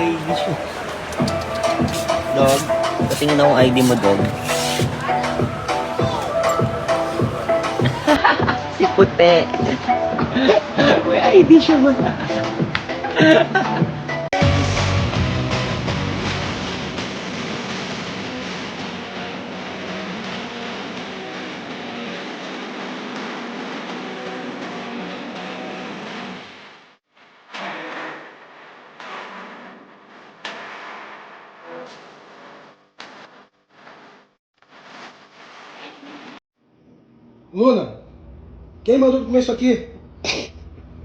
ID siya. Dog, patingin akong ID mo, dog. Si Puti. May ID siya ba? Luna, quem mandou comer isso aqui?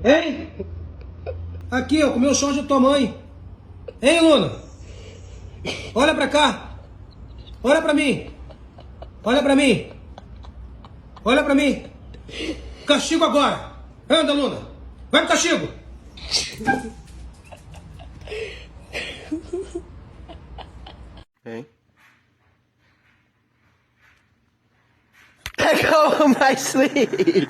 Hein? Aqui, ó, comeu o short da tua mãe. Hein, Luna? Olha pra cá. Olha pra mim. Olha pra mim. Olha pra mim. Castigo agora. Anda, Luna. Vai pro castigo. Hein? Go on my sleeve.